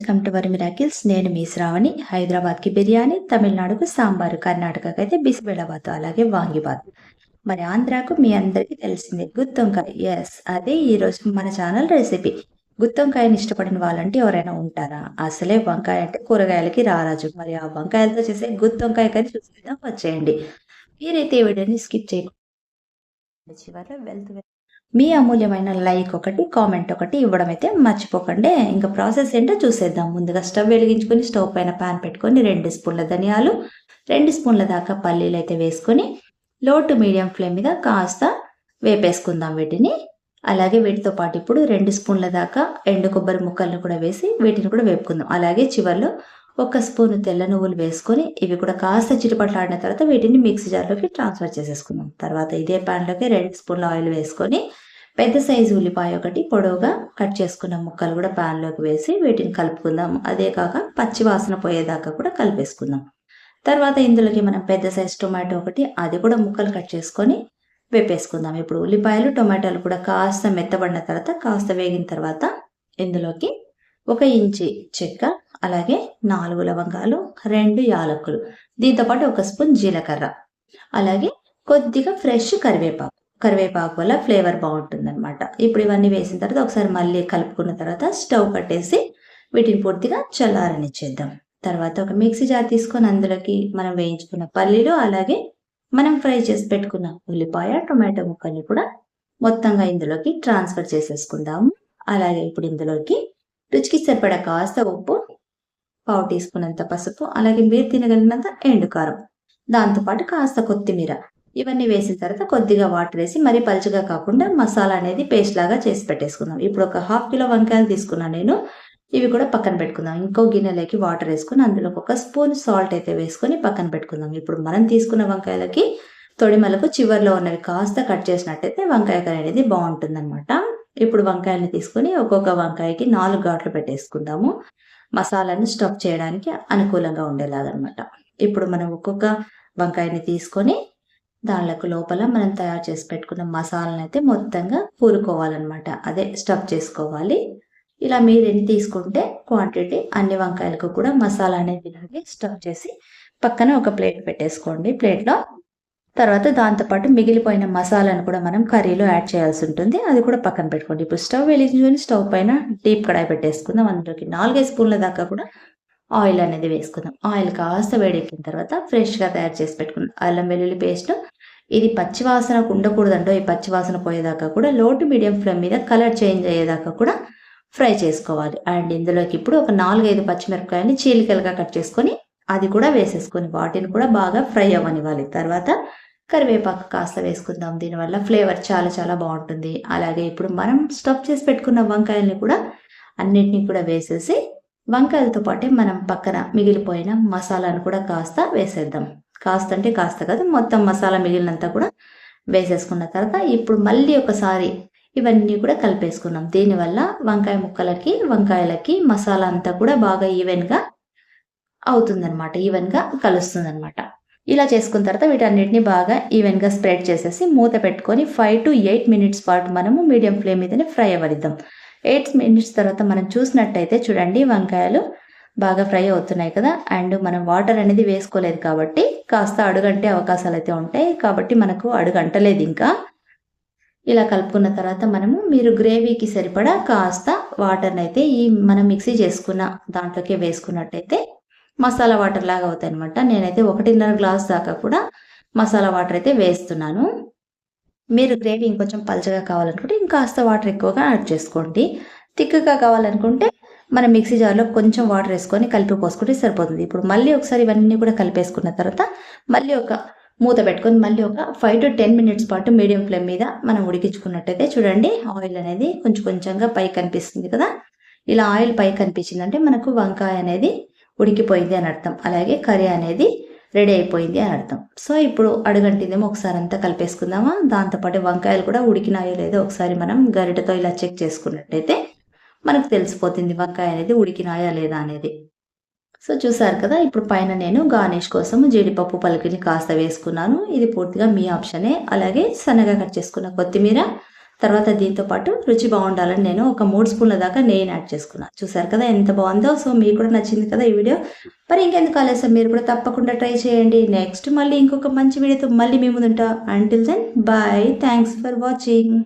Welcome to worry miracles. నేను మీ శ్రావణి. హైదరాబాద్కి బిర్యానీ, తమిళనాడుకు సాంబారు, కర్ణాటకకు అయితే బిసిబెళబాత్, అలాగే వాంగిబాత్. మరి ఆంధ్రాకు మీ అందరికీ తెలిసిందే గుత్తొంకాయ. ఎస్, అదే ఈరోజు మన ఛానల్ రెసిపీ. గుత్తొంకాయని ఇష్టపడిన వాళ్ళంటే ఎవరైనా ఉంటారా? అసలే వంకాయ అంటే కూరగాయలకి రారాజు. మరి ఆ వంకాయలతో చేసే గుత్తొంకాయ కర్రీ చూసేద్దాం, వచ్చేయండి. మీరైతే ఈ వీడియోని స్కిప్ చేయకుండా చివరిలో వెళ్తూ మీ అమూల్యమైన లైక్ ఒకటి, కామెంట్ ఒకటి ఇవ్వడం అయితే మర్చిపోకండి. ఇంకా ప్రాసెస్ ఏంటో చూసేద్దాం. ముందుగా స్టవ్ వెలిగించుకొని స్టవ్ పైన ప్యాన్ పెట్టుకొని 2 స్పూన్ల ధనియాలు, 2 స్పూన్ల దాకా పల్లీలు అయితే వేసుకొని లో టు మీడియం ఫ్లేమ్ మీద కాస్త వేపేసుకుందాం వీటిని. అలాగే వీటితో పాటు ఇప్పుడు 2 స్పూన్ల దాకా ఎండు కొబ్బరి ముక్కలను కూడా వేసి వీటిని కూడా వేపుకుందాం. అలాగే చివరిలో 1 స్పూన్ తెల్ల నువ్వులు వేసుకొని ఇవి కూడా కాస్త చిటపట్లాడిన తర్వాత వీటిని మిక్సీ జార్లోకి ట్రాన్స్ఫర్ చేసేసుకుందాం. తర్వాత ఇదే ప్యాన్లోకి 2 స్పూన్ల ఆయిల్ వేసుకొని పెద్ద సైజు ఉల్లిపాయ ఒకటి పొడవుగా కట్ చేసుకున్న ముక్కలు కూడా ప్యాన్లోకి వేసి వీటిని కలుపుకుందాం. అదే కాక పచ్చి వాసన పోయేదాకా కూడా కలిపేసుకుందాం. తర్వాత ఇందులోకి మనం పెద్ద సైజు టొమాటో ఒకటి, అది కూడా ముక్కలు కట్ చేసుకొని వేపేసుకుందాం. ఇప్పుడు ఉల్లిపాయలు టొమాటోలు కూడా కాస్త మెత్తబడిన తర్వాత కాస్త వేగిన తర్వాత ఇందులోకి 1 ఇంచి చెక్క, అలాగే 4 లవంగాలు, 2 యాలకులు, దీంతోపాటు 1 స్పూన్ జీలకర్ర, అలాగే కొద్దిగా ఫ్రెష్ కరివేపాకు వల్ల ఫ్లేవర్ బాగుంటుందన్నమాట. ఇప్పుడు ఇవన్నీ వేసిన తర్వాత ఒకసారి మళ్ళీ కలుపుకున్న తర్వాత స్టవ్ కట్టేసి వీటిని పూర్తిగా చల్లారనిచ్చేద్దాం. తర్వాత ఒక మిక్సీ జార్ తీసుకొని అందులోకి మనం వేయించుకున్న పల్లీలు, అలాగే మనం ఫ్రై చేసి పెట్టుకున్న ఉల్లిపాయ టొమాటో ముక్కల్ని కూడా మొత్తంగా ఇందులోకి ట్రాన్స్ఫర్ చేసేసుకుందాము. అలాగే ఇప్పుడు ఇందులోకి రుచికి సరిపడా కాస్త ఉప్పు, 1/2 టీ స్పూన్ అంత పసుపు, అలాగే మీరు తినగలిగినంత ఎండుకారం, దాంతోపాటు కాస్త కొత్తిమీర, ఇవన్నీ వేసిన తర్వాత కొద్దిగా వాటర్ వేసి మరీ పలుచగా కాకుండా మసాలా అనేది పేస్ట్ లాగా చేసి పెట్టేసుకుందాం. ఇప్పుడు ఒక 1/2 కిలో వంకాయలు తీసుకున్నాను నేను. ఇవి కూడా పక్కన పెట్టుకుందాం. ఇంకో గిన్నెలోకి వాటర్ వేసుకుని అందులో 1 స్పూన్ సాల్ట్ అయితే వేసుకొని పక్కన పెట్టుకుందాం. ఇప్పుడు మనం తీసుకున్న వంకాయలకి తొడిమలకు చివర్లో ఉన్నవి కాస్త కట్ చేసినట్టయితే వంకాయ కర్రీ అనేది బాగుంటుందన్నమాట. ఇప్పుడు వంకాయల్ని తీసుకొని ఒక్కొక్క వంకాయకి 4 ఘాట్లు పెట్టేసుకుందాము. మసాలాను స్టఫ్ చేయడానికి అనుకూలంగా ఉండేలాగనమాట. ఇప్పుడు మనం ఒక్కొక్క వంకాయని తీసుకొని దానిలకు లోపల మనం తయారు చేసి పెట్టుకున్న మసాలాను అయితే మొత్తంగా కూరుకోవాలన్నమాట. అదే స్టఫ్ చేసుకోవాలి. ఇలా మీరు ఎన్ని తీసుకుంటే క్వాంటిటీ అన్ని వంకాయలకు కూడా మసాలా అనేది ఇలాగే స్టఫ్ చేసి పక్కన ఒక ప్లేట్ పెట్టేసుకోండి. ప్లేట్లో తర్వాత దాంతోపాటు మిగిలిపోయిన మసాలాను కూడా మనం కర్రీలో యాడ్ చేయాల్సి ఉంటుంది. అది కూడా పక్కన పెట్టుకోండి. ఇప్పుడు స్టవ్ వెలిగించుకొని స్టవ్ పైన డీప్ కడాయి పెట్టేసుకుందాం. అందులోకి 4 స్పూన్ల దాకా కూడా ఆయిల్ అనేది వేసుకుందాం. ఆయిల్ కాస్త వేడెక్కిన తర్వాత ఫ్రెష్గా తయారు చేసి పెట్టుకుందాం అల్లం వెల్లుల్లి పేస్ట్. ఇది పచ్చివాసన ఉండకూడదంటో, ఈ పచ్చివాసన పోయేదాకా కూడా లో టు మీడియం ఫ్లేమ్ మీద కలర్ చేంజ్ అయ్యేదాకా కూడా ఫ్రై చేసుకోవాలి. అండ్ ఇందులోకి ఇప్పుడు ఒక 4-5 పచ్చిమిరపకాయలని చీలికలుగా కట్ చేసుకొని అది కూడా వేసేసుకొని వాటిని కూడా బాగా ఫ్రై అవ్వనివ్వాలి. తర్వాత కరివేపాకు కాస్త వేసుకుందాం. దీనివల్ల ఫ్లేవర్ చాలా చాలా బాగుంటుంది. అలాగే ఇప్పుడు మనం స్టఫ్ చేసి పెట్టుకున్న వంకాయల్ని కూడా అన్నిటినీ కూడా వేసేసి వంకాయలతో పాటే మనం పక్కన మిగిలిపోయిన మసాలాను కూడా కాస్త వేసేద్దాం. కాస్త అంటే కాస్త కాదు, మొత్తం మసాలా మిగిలినంతా కూడా వేసేసుకున్న తర్వాత ఇప్పుడు మళ్ళీ ఒకసారి ఇవన్నీ కూడా కలిపేసుకున్నాం. దీనివల్ల వంకాయ ముక్కలకి వంకాయలకి మసాలా అంతా కూడా బాగా ఈవెన్గా అవుతుందన్నమాట, ఈవెన్గా కలుస్తుందన్నమాట. ఇలా చేసుకున్న తర్వాత వీటన్నిటిని బాగా ఈవెన్గా స్ప్రెడ్ చేసేసి మూత పెట్టుకొని 5 to 8 మినిట్స్ పాటు మనము మీడియం ఫ్లేమ్ మీదనే ఫ్రై అవ్వనిద్దాం. 8 మినిట్స్ తర్వాత మనం చూసినట్టయితే చూడండి వంకాయలు బాగా ఫ్రై అవుతున్నాయి కదా. అండ్ మనం వాటర్ అనేది వేసుకోలేదు కాబట్టి కాస్త అడుగంటే అవకాశాలు అయితే ఉంటాయి. కాబట్టి మనకు అడుగంటలేదు ఇంకా. ఇలా కలుపుకున్న తర్వాత మనము మీరు గ్రేవీకి సరిపడా కాస్త వాటర్ని అయితే ఈ మనం మిక్సీ చేసుకున్న దాంట్లోకి వేసుకున్నట్టయితే మసాలా వాటర్ లాగా అవుతాయి అనమాట. నేనైతే 1.5 గ్లాస్ దాకా కూడా మసాలా వాటర్ అయితే వేస్తున్నాను. మీరు గ్రేవీ ఇంకొంచెం పలచగా కావాలనుకుంటే ఇంకాస్త వాటర్ ఎక్కువగా యాడ్ చేసుకోండి. థిక్గా కావాలనుకుంటే మనం మిక్సీ జార్లో కొంచెం వాటర్ వేసుకొని కలిపి పోసుకుంటే సరిపోతుంది. ఇప్పుడు మళ్ళీ ఒకసారి ఇవన్నీ కూడా కలిపేసుకున్న తర్వాత మళ్ళీ ఒక మూత పెట్టుకొని మళ్ళీ ఒక 5 to 10 మినిట్స్ పాటు మీడియం ఫ్లేమ్ మీద మనం ఉడికించుకున్నట్టయితే చూడండి ఆయిల్ అనేది కొంచెం కొంచెంగా పైకి కనిపిస్తుంది కదా. ఇలా ఆయిల్ పైకి కనిపించిందంటే మనకు వంకాయ అనేది ఉడికిపోయింది అని అర్థం, అలాగే కర్రీ అనేది రెడీ అయిపోయింది అని అర్థం. సో ఇప్పుడు అడుగంటిందేమో ఒకసారి అంతా కలిపేసుకుందామా. దాంతోపాటు వంకాయలు కూడా ఉడికినాయో లేదో ఒకసారి మనం గరిటెతో ఇలా చెక్ చేసుకున్నట్టయితే మనకు తెలిసిపోతుంది వంకాయ అనేది ఉడికినాయా లేదా అనేది. సో చూసారు కదా. ఇప్పుడు పైన నేను గార్నిష్ కోసం జీడిపప్పు పలుకుని కాస్త వేసుకున్నాను. ఇది పూర్తిగా మీ ఆప్షనే. అలాగే సన్నగా కట్ చేసుకున్న కొత్తిమీర, తర్వాత దీంతో పాటు రుచి బాగుండాలని నేను ఒక 3 స్పూన్ల దాకా నెయ్యిని యాడ్ చేసుకున్నాను. చూసారు కదా ఎంత బాగుందో. సో మీకు కూడా నచ్చింది కదా ఈ వీడియో. మరి ఇంకెందుకు ఆలస్యం, మీరు కూడా తప్పకుండా ట్రై చేయండి. నెక్స్ట్ మళ్ళీ ఇంకొక మంచి వీడియోతో మళ్ళీ మీ ముందుంటా. Until then bye. Thanks for watching.